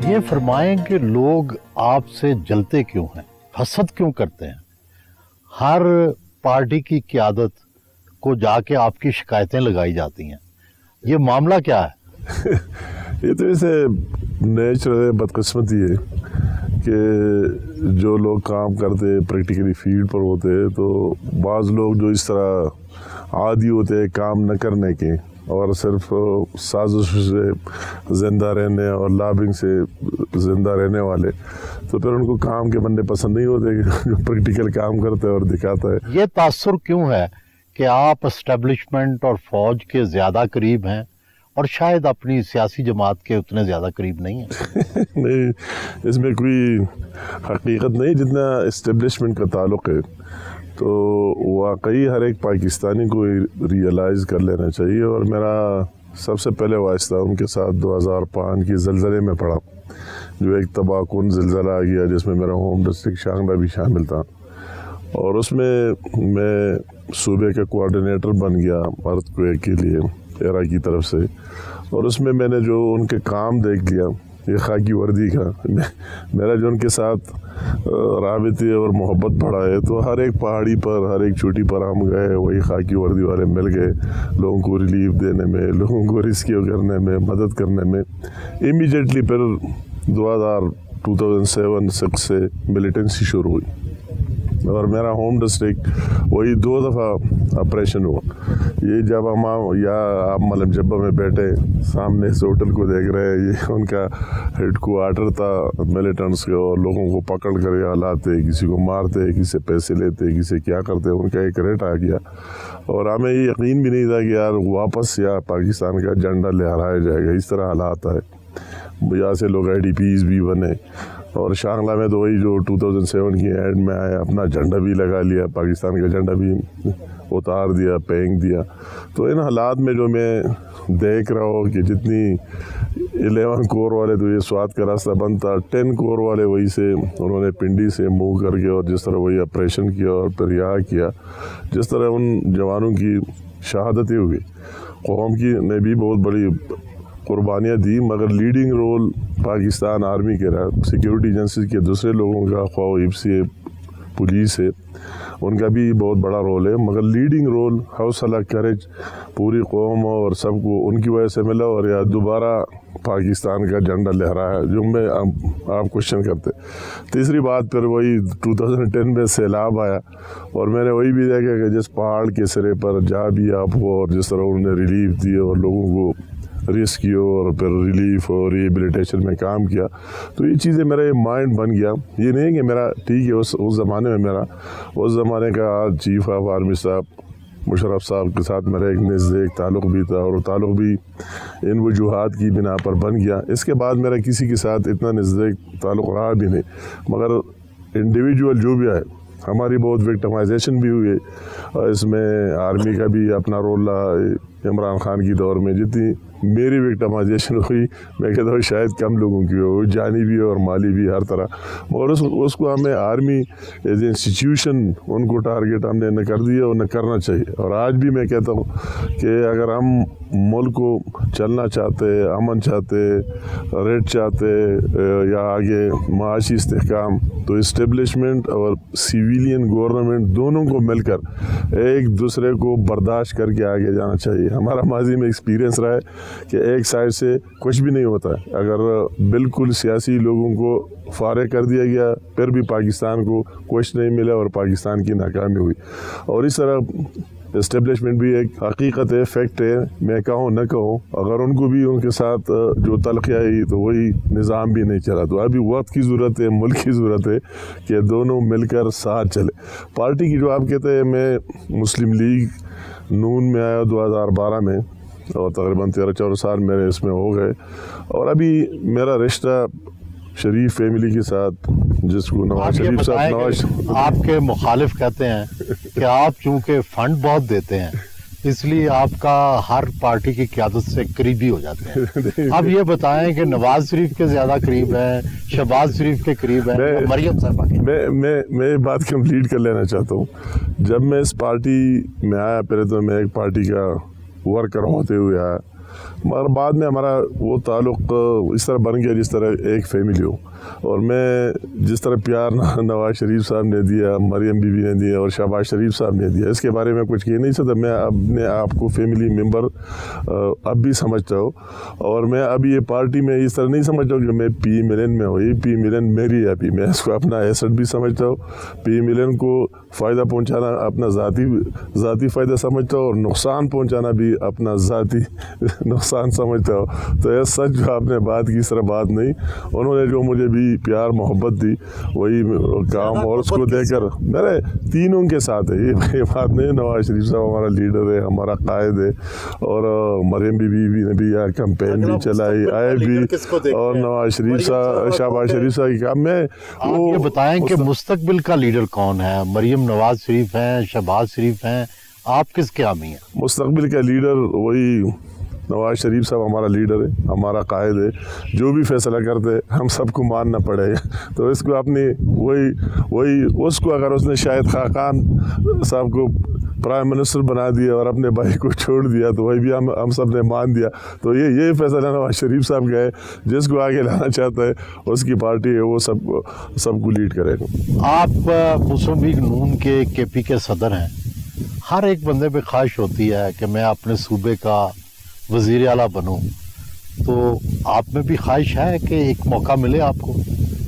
یہ فرمائیں کہ لوگ آپ سے جلتے کیوں ہیں، حسد کیوں کرتے ہیں؟ ہر پارٹی کی قیادت کو جا کے آپ کی شکایتیں لگائی جاتی ہیں، یہ معاملہ کیا ہے؟ یہ تو ایسے نیچرل بدقسمتی ہے کہ جو لوگ کام کرتے پریکٹیکلی فیلڈ پر ہوتے تو بعض لوگ جو اس طرح عادی ہوتے کام نہ کرنے کے اور صرف سازش سے زندہ رہنے اور لابنگ سے زندہ رہنے والے، تو پھر ان کو کام کے بندے پسند نہیں ہوتے جو پریکٹیکل کام کرتا ہے اور دکھاتا ہے۔ یہ تاثر کیوں ہے کہ آپ اسٹیبلشمنٹ اور فوج کے زیادہ قریب ہیں اور شاید اپنی سیاسی جماعت کے اتنے زیادہ قریب نہیں ہیں؟ نہیں، اس میں کوئی حقیقت نہیں، جتنا اسٹیبلشمنٹ کا تعلق ہے تو واقعی ہر ایک پاکستانی کو ریئلائز کر لینا چاہیے۔ اور میرا سب سے پہلے واسطہ ان کے ساتھ 2005 کی زلزلے میں پڑا، جو ایک تباہ کن زلزلہ آ گیا جس میں میرا ہوم ڈسٹرکٹ شانگلہ بھی شامل تھا، اور اس میں میں صوبے کا کوآرڈینیٹر بن گیا ارتھ کویک کے لیے ایرا کی طرف سے، اور اس میں نے جو ان کے کام دیکھ لیا، یہ خاکی وردی کا میرا جو ان کے ساتھ رابطے اور محبت بڑھا ہے، تو ہر ایک پہاڑی پر ہر ایک چوٹی پر ہم گئے، وہی خاکی وردی والے مل گئے، لوگوں کو ریلیف دینے میں، لوگوں کو ریسکیو کرنے میں، مدد کرنے میں۔ امیجیٹلی پھر 2007-6 سے ملیٹنسی شروع ہوئی، اور میرا ہوم ڈسٹرکٹ وہی 2 دفعہ آپریشن ہوا۔ یہ جب ہم آپ ملم جبہ میں بیٹھے سامنے اس ہوٹل کو دیکھ رہے ہیں، یہ ان کا ہیڈ کوارٹر تھا ملیٹنٹس کے، اور لوگوں کو پکڑ کر یہاں لاتے، کسی کو مارتے، کسی سے پیسے لیتے، کسی سے کیا کرتے، ان کا ایک ریٹ آ گیا، اور ہمیں یہ یقین بھی نہیں تھا کہ یار واپس یا پاکستان کا جھنڈا لہرایا جائے گا، اس طرح حالات آئے۔ یہاں سے لوگ IDPs بھی بنے، اور شانگلہ میں تو وہی جو 2007 کی اینڈ میں آیا، اپنا جھنڈا بھی لگا لیا، پاکستان کا جھنڈا بھی اتار دیا، پھینک دیا۔ تو ان حالات میں جو میں دیکھ رہا ہوں کہ جتنی 11 کور والے تو یہ سوات کا راستہ بند تھا، 10 کور والے وہی سے انہوں نے پنڈی سے موو کر کے، اور جس طرح وہی آپریشن کیا اور پھر یہاں کیا، جس طرح ان جوانوں کی شہادتیں ہوئی، قوم کی نے بھی بہت بڑی قربانیاں دی، مگر لیڈنگ رول پاکستان آرمی کے رہا، سیکیورٹی ایجنسیز کے دوسرے لوگوں کا، خواہ ایپسی ہے، پولیس ہے، ان کا بھی بہت بڑا رول ہے، مگر لیڈنگ رول حوصلہ کریج پوری قوم اور سب کو ان کی وجہ سے ملا، اور یا دوبارہ پاکستان کا جھنڈا لہرایا، جو میں آپ کوشچن کرتے۔ تیسری بات پھر وہی 2010 میں سیلاب آیا، اور میں نے وہی بھی دیکھا کہ جس پہاڑ کے سرے پر جہاں بھی آپ ہو، اور جس طرح انہوں نے ریلیف دی اور لوگوں کو ریسکیو اور پھر ریلیف اور ریہیبلیٹیشن میں کام کیا، تو یہ چیزیں میرے مائنڈ بن گیا۔ یہ نہیں کہ میرا ٹھیک ہے اس زمانے میں میرا اس زمانے کا چیف آف آرمی صاحب مشرف صاحب کے ساتھ میرا ایک نزدیک تعلق بھی تھا، اور تعلق بھی ان وجوہات کی بنا پر بن گیا۔ اس کے بعد میرا کسی کے ساتھ اتنا نزدیک تعلق رہا بھی نہیں، مگر انڈیویجول جو بھی آئے، ہماری بہت وکٹمائزیشن بھی ہوئی ہے، اس میں آرمی کا بھی اپنا رول رہا۔ عمران خان کی دور میں جتنی میری وکٹمائزیشن ہوئی، میں کہتا ہوں شاید کم لوگوں کی ہو، جانی بھی اور مالی بھی، ہر طرح، اور اس کو ہمیں آرمی ایز اے انسٹیٹیوشن ان کو ٹارگیٹ ہم نے نہ کر دیا اور نہ کرنا چاہیے۔ اور آج بھی میں کہتا ہوں کہ اگر ہم ملک کو چلنا چاہتے، امن چاہتے، ریٹ چاہتے، یا آگے معاشی استحکام، تو اسٹیبلشمنٹ اور سیویلین گورنمنٹ دونوں کو مل کر ایک دوسرے کو برداشت کر کے آگے جانا چاہیے۔ ہمارا ماضی میں ایکسپیرینس رہا ہے کہ ایک سائڈ سے کچھ بھی نہیں ہوتا ہے، اگر بالکل سیاسی لوگوں کو فارغ کر دیا گیا، پھر بھی پاکستان کو کچھ نہیں ملا اور پاکستان کی ناکامی ہوئی۔ اور اس طرح اسٹیبلشمنٹ بھی ایک حقیقت ہے، فیکٹ ہے، میں کہوں نہ کہوں، اگر ان کو بھی ان کے ساتھ جو تلخی آئی تو وہی نظام بھی نہیں چلا۔ تو ابھی وقت کی ضرورت ہے، ملک کی ضرورت ہے کہ دونوں مل کر ساتھ چلے۔ پارٹی کی جو آپ کہتے ہیں، میں مسلم لیگ نون میں آیا 2012 میں، اور تقریباً 13-14 سال میرے اس میں ہو گئے، اور ابھی میرا رشتہ شریف فیملی کے ساتھ، جس کو نواز شریف صاحب آپ کے مخالف کہتے ہیں کہ آپ چونکہ فنڈ بہت دیتے ہیں اس لیے آپ کا ہر پارٹی کی قیادت سے قریبی ہو جاتے ہیں۔ اب یہ بتائیں کہ نواز شریف کے زیادہ قریب ہیں، شہباز شریف کے قریب ہیں، مریم صاحبہ کے؟ میں یہ بات کمپلیٹ کر لینا چاہتا ہوں۔ جب میں اس پارٹی میں آیا، پہلے تو میں ایک پارٹی کا ورکر ہوتے ہوئے آیا، مگر بعد میں ہمارا وہ تعلق اس طرح بن گیا جس طرح ایک فیملی ہو. اور میں جس طرح پیار نواز شریف صاحب نے دیا, مریم بی بی نے دیا اور شہباز شریف صاحب نے دیا, اس کے بارے میں کچھ کہہ نہیں سکتا. میں اپنے آپ کو فیملی ممبر اب بھی سمجھتا ہوں, اور میں اب یہ پارٹی میں اس طرح نہیں سمجھتا ہوں کہ میں پی ملن میں ہوں. یہ پی ملن میری ہے, ابھی میں اس کو اپنا ایسٹ بھی سمجھتا ہوں. پی ملن کو فائدہ پہنچانا اپنا ذاتی فائدہ سمجھتا ہوں, اور نقصان پہنچانا بھی اپنا ذاتی نقصان سمجھتا ہوں. تو یہ سچ جو آپ نے بات کی اس طرح بات نہیں. انہوں نے جو مجھے بھی پیار محبت دی وہی کام, اور اس کو دے کر میرے تینوں کے ساتھ ہے. یہ بات نہیں, نواز شریف صاحب ہمارا لیڈر ہے, ہمارا قائد ہے, اور مریم بی بی نے بھی یہاں کمپین بھی چلائی, آئے بھی, اور نواز شریف صاحب شہباز شریف صاحب کی کام میں. آپ یہ بتائیں کہ مستقبل کا لیڈر کون ہے؟ مریم نواز شریف ہیں, شہباز شریف ہیں, آپ کس کے حامی ہیں؟ مستقبل کا لیڈر وہی نواز شریف صاحب ہمارا لیڈر ہے, ہمارا قائد ہے. جو بھی فیصلہ کرتے ہم سب کو ماننا پڑے گا. تو اس کو اپنی وہی اس کو اگر اس نے شاہد خاقان صاحب کو پرائم منسٹر بنا دیا اور اپنے بھائی کو چھوڑ دیا تو وہی بھی ہم سب نے مان دیا. تو یہ فیصلہ نواز شریف صاحب کا ہے. جس کو آگے لانا چاہتا ہے اس کی پارٹی ہے, وہ سب کو لیڈ کرے گا. آپ مسلم لیگ نون کے کے پی کے صدر ہیں. ہر ایک بندے پہ خواہش ہوتی ہے کہ میں اپنے صوبے کا وزیر اعلیٰ بنوں, تو آپ میں بھی خواہش ہے کہ ایک موقع ملے آپ کو؟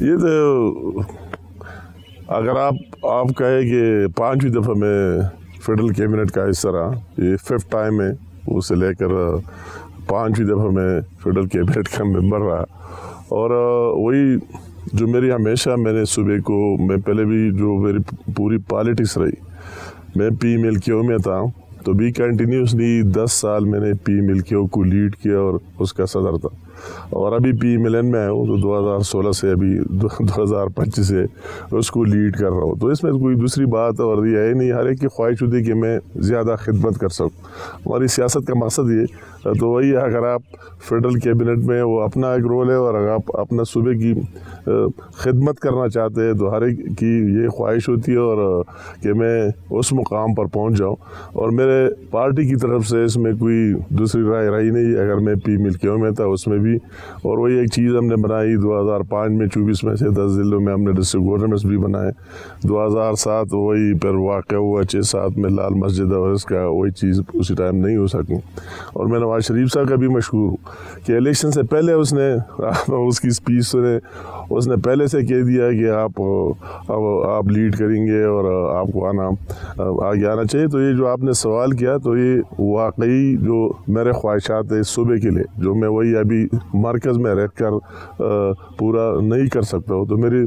یہ تو اگر آپ کہیں کہ 5ویں دفعہ میں فیڈرل کیبنٹ کا حصہ رہا, یہ 5th ٹائم ہے, اسے لے کر 5ویں دفعہ میں فیڈرل کیبنٹ کا ممبر رہا. اور وہی جو میری ہمیشہ میں نے صوبے کو, میں پہلے بھی جو میری پوری پالیٹکس رہی, میں پی ایم ایل کے او میں تھا, تو بھی کنٹینیوسلی 10 سال میں نے پی ایم ایل کے او کو لیڈ کیا اور اس کا صدر تھا. اور ابھی پی ایم ایل این میں آیا ہوں, تو 2016 سے ابھی 2025 سے اس کو لیڈ کر رہا ہوں. تو اس میں کوئی دوسری بات اور یہ ہے نہیں. ہر ایک کی خواہش ہوتی ہے کہ میں زیادہ خدمت کر سکوں. ہماری سیاست کا مقصد یہ تو وہی ہے. اگر آپ فیڈرل کیبنٹ میں, وہ اپنا ایک رول ہے, اور اگر آپ اپنا صوبے کی خدمت کرنا چاہتے ہیں تو ہر ایک کی یہ خواہش ہوتی ہے اور کہ میں اس مقام پر پہنچ جاؤں. اور میرے پارٹی کی طرف سے اس میں کوئی دوسری رائے رہی نہیں. اگر میں پی ایم ایل کے او میں تھا اس میں بھی, اور وہی ایک چیز ہم نے بنائی 2005 میں, 24 میں سے 10 ضلعوں میں ہم نے ڈسٹرکٹ گورنمنٹس بھی بنائے. 2007 وہی پھر واقع ہوا 6-7 میں لال مسجد, اور اس کا وہی چیز اسی ٹائم نہیں ہو سکی. اور میں نواز شریف صاحب کا بھی مشہور ہوں کہ الیکشن سے پہلے اس نے اس کی اسپیچ سنے, اس نے پہلے سے کہہ دیا کہ آپ لیڈ کریں گے اور آپ کو آگے آنا چاہیے. تو یہ جو آپ نے سوال کیا, تو یہ واقعی جو میرے خواہشات ہیں صوبے کے لیے, جو میں وہی ابھی مرکز میں رہ کر پورا نہیں کر سکتا ہوں, تو میری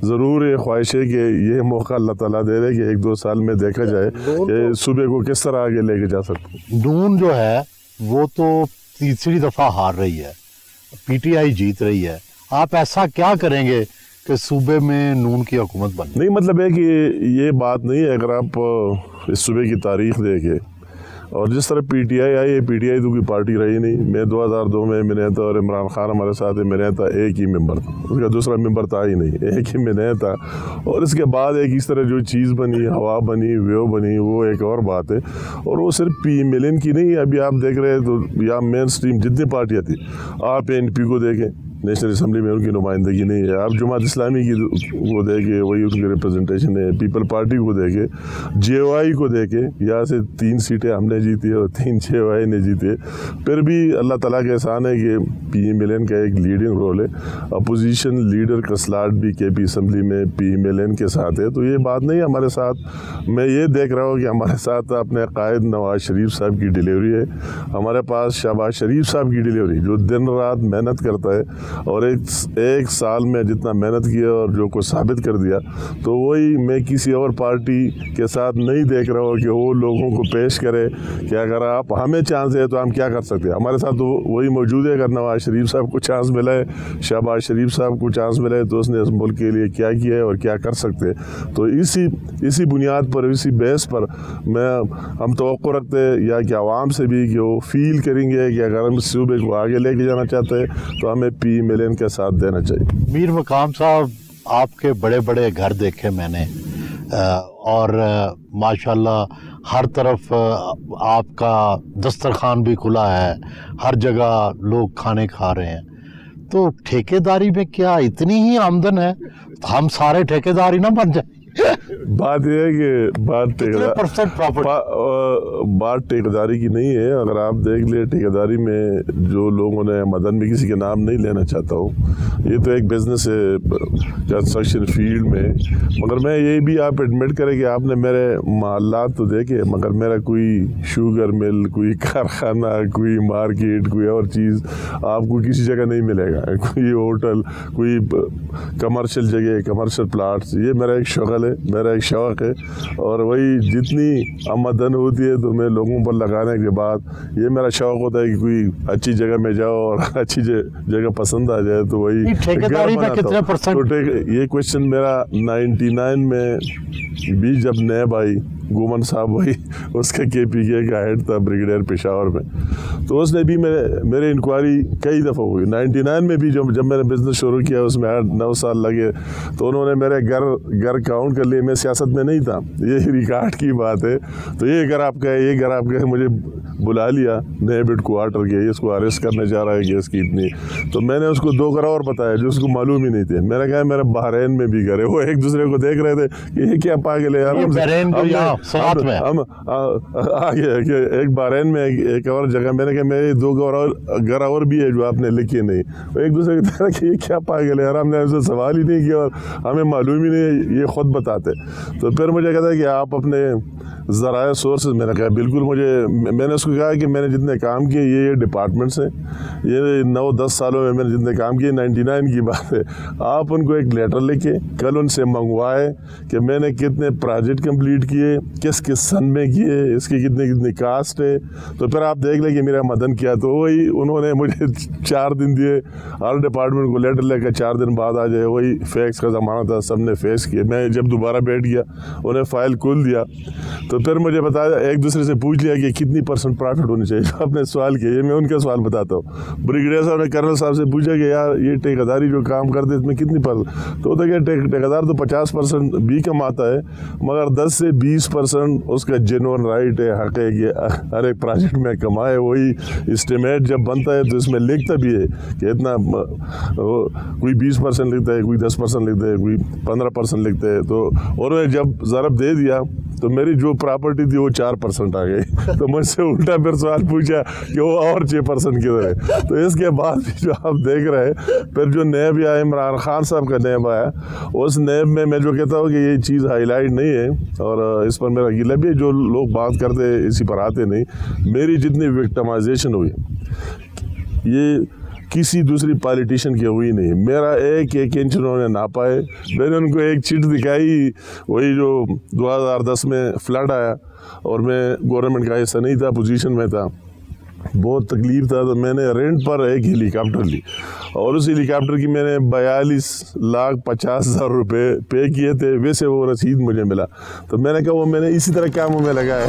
ضرور یہ خواہش ہے کہ یہ موقع اللہ تعالیٰ دے رہے کہ 1-2 سال میں دیکھا جائے کہ صوبے کو کس طرح آگے لے کے جا سکتے. نون جو ہے وہ تو تیسری دفعہ ہار رہی ہے, پی ٹی آئی جیت رہی ہے. آپ ایسا کیا کریں گے کہ صوبے میں نون کی حکومت بنے؟ نہیں, مطلب ہے کہ یہ بات نہیں ہے. اگر آپ اس صوبے کی تاریخ دیکھیں, اور جس طرح P T I I, P T I تو کوئی پارٹی رہی نہیں. میں 2002 میں نیا تھا, اور عمران خان ہمارے ساتھ میں نیا تھا, ایک ہی ممبر تھا, اس کا دوسرا ممبر تھا ہی نہیں, ایک ہی میں نیا تھا. اور اس کے بعد ایک اس طرح جو چیز بنی, ہوا بنی, ویو بنی, وہ ایک اور بات ہے. اور وہ صرف پی ایم ایل این کی نہیں. ابھی آپ دیکھ رہے ہیں تو یا مین اسٹریم جتنی پارٹیاں تھیں, آپ این پی کو دیکھیں, نیشنل اسمبلی میں ان کی نمائندگی نہیں ہے. آپ جماعت اسلامی کی کو دیکھیں, وہی ان کی ریپرزنٹیشن ہے. پیپل پارٹی کو دیکھیں, جے او آئی کو دیکھیں, یہاں سے 3 سیٹیں ہم نے جیتی اور 3 جے او آئی نے جیتے. پھر بھی اللہ تعالیٰ کا احسان ہے کہ پی ایم ایل این کا ایک لیڈنگ رول ہے. اپوزیشن لیڈر کا سلاٹ بھی کے پی اسمبلی میں پی ایم ایل این کے ساتھ ہے. تو یہ بات نہیں ہمارے ساتھ. میں یہ دیکھ رہا ہوں کہ ہمارے ساتھ اپنے قائد نواز شریف صاحب کی ڈیلیوری ہے, ہمارے پاس شہباز شریف صاحب کی ڈیلیوری, جو دن رات محنت کرتا ہے, اور ایک سال میں جتنا محنت کیا اور جو کو ثابت کر دیا. تو وہی میں کسی اور پارٹی کے ساتھ نہیں دیکھ رہا ہوں کہ وہ لوگوں کو پیش کرے کہ اگر آپ ہمیں چانس ہے تو ہم کیا کر سکتے ہیں. ہمارے ساتھ تو وہی موجود ہے. اگر نواز شریف صاحب کو چانس ملا ہے, شہباز شریف صاحب کو چانس ملا ہے, تو اس نے اس ملک کے لیے کیا کیا ہے اور کیا کر سکتے ہیں. تو اسی بنیاد پر, اسی بیس پر ہم توقع رکھتے ہیں, یا کہ عوام سے بھی کہ وہ فیل کریں گے کہ اگر ہم صوبے کو آگے لے کے جانا چاہتے ہیں تو ہمیں پی ایم ایل این کے ساتھ دینا چاہیے. میر مقام صاحب, آپ کے بڑے بڑے گھر دیکھے میں نے, اور ماشاءاللہ ہر طرف آپ کا دسترخوان بھی کھلا ہے، ہر جگہ لوگ کھانے کھا رہے ہیں، تو ٹھیکیداری میں کیا اتنی ہی آمدن ہے؟ ہم سارے ٹھیکیدار ہی نہ بن جائیں۔ بات یہ ہے کہ بات ٹھیکیداری کی نہیں ہے۔ اگر آپ دیکھ لیں ٹھیکیداری میں جو لوگوں نے مدن میں کسی کے نام نہیں لینا چاہتا ہوں، یہ تو ایک بزنس ہے کنسٹرکشن فیلڈ میں، مگر میں یہ بھی آپ ایڈمٹ کریں کہ آپ نے میرے محلات تو دیکھے، مگر میرا کوئی شوگر مل، کوئی کارخانہ، کوئی مارکیٹ، کوئی اور چیز آپ کو کسی جگہ نہیں ملے گا، کوئی ہوٹل، کوئی کمرشل جگہ، کمرشل پلاٹس، یہ میرا ایک شغل ہے، میرا ایک شوق ہے، اور وہی جتنی آمدن ہوتی ہے تو میں لوگوں پر لگانے کے بعد یہ میرا شوق ہوتا ہے کہ کوئی اچھی جگہ میں جاؤ اور اچھی جگہ پسند آ جائے تو وہی یہ کوشچن میرا 99 میں بھی جب نیب آئی، گومن صاحب وہی اس کا کے کا ہیڈ تھا بریگیڈیئر پشاور میں، تو اس نے بھی میرے انکوائری کئی دفعہ ہوئی 99 میں بھی، جب میں نے بزنس شروع کیا اس میں 8-9 سال لگے، تو انہوں نے میرے گھر کاؤنٹ کر لیے، میں سیاست میں نہیں تھا، یہ ریکارڈ کی بات ہے، تو یہ گھر آپ کا ہے، یہ گھر آپ کا ہے، مجھے بلا لیا نیب ہیڈ کوارٹر کے، اس کو اریسٹ کرنے جا رہا ہے کہ اس کی اتنی، تو میں نے اس کو 2 گھر اور بتایا جو اس کو معلوم ہی نہیں تھے، میں نے کہا میرے بحرین میں بھی گھر ہے، وہ ایک دوسرے کو دیکھ رہے تھے کہ یہ کیا پاگل ہے، ہم آگے کہ ایک بحرین میں ایک اور جگہ، میں نے کہا میرے 2 گھر اور بھی ہے جو آپ نے لکھے نہیں، ایک دوسرے کو دیکھ رہا کہ یہ کیا پاگل ہے، ہم نے اسے سوال ہی نہیں کیا اور ہمیں معلوم ہی نہیں، یہ خود بتاتے، تو پھر مجھے کہتا ہے کہ آپ اپنے ذرائع سورسز، میں نے کہا بالکل، میں نے اس کو کہا کہ میں نے جتنے کام کیے یہ ڈپارٹمنٹس ہیں، یہ 9-10 سالوں میں نے جتنے کام کیے 99 کی بات ہے، آپ ان کو ایک لیٹر لکھیں، کل ان سے منگوائے کہ میں نے کتنے پروجیکٹ کمپلیٹ کیے، کس سن میں کیے، اس کی کتنی کاسٹ ہے، تو پھر آپ دیکھ لیں کہ میرا مدن کیا، تو وہی انہوں نے مجھے 4 دن دیے، ہر ڈپارٹمنٹ کو لیٹر لے کر 4 دن بعد آ جائے، وہی فیکس کا زمانہ تھا، سب نے فیکس کیا، میں جب دوبارہ بیٹھ گیا انہیں فائل کھول دیا، تو پھر مجھے بتایا، ایک دوسرے سے پوچھ لیا کہ کتنی % پروفٹ ہونی چاہیے، جو آپ نے سوال کیا، یہ میں ان کا سوال بتاتا ہوں، بریگیڈیئر صاحب نے کرنل صاحب سے پوچھا کہ یار یہ ٹھیکیداری جو کام کرتے اس میں کتنی %، تو ٹھیکیدار تو 50% بھی کماتا ہے، مگر 10 سے 20% اس کا جینون رائٹ ہے، حق ہے کہ ہر ایک پروجیکٹ میں کمائے، وہی اسٹیمیٹ جب بنتا ہے تو اس میں لکھتا بھی ہے کہ اتنا، کوئی 20% لکھتا ہے، کوئی 10% لکھتا ہے، کوئی 15% لکھتا ہے، تو اور جب ضرب دے دیا تو میری جو پراپرٹی تھی وہ 4% آ گئی، تو مجھ سے الٹا پھر سوال پوچھا کہ وہ اور 6% کدھر ہے، تو اس کے بعد بھی جو آپ دیکھ رہے ہیں، پھر جو نیب آیا، عمران خان صاحب کا نیب آیا، اس نیب میں جو کہتا ہوں کہ یہ چیز ہائی لائٹ نہیں ہے، اور اس پر میرا گلہ بھی ہے، جو لوگ بات کرتے اسی پر آتے نہیں، میری جتنی وکٹمائزیشن ہوئی یہ کسی دوسری پالیٹیشین کی ہوئی نہیں، میرا ایک انچ انہوں نے ناپا ہے، میں نے ان کو ایک چٹ دکھائی، وہی جو 2010 میں فلڈ آیا اور میں گورنمنٹ کا حصہ نہیں تھا، پوزیشن میں تھا، بہت تکلیف تھا، تو میں نے رینٹ پر ایک ہیلی کاپٹر لی، اور اس ہیلی کاپٹر کی میں نے 42,50,000 روپے پے کیے تھے، ویسے وہ رسید مجھے ملا، تو میں نے کہا وہ میں نے اسی طرح کاموں میں لگایا ہے۔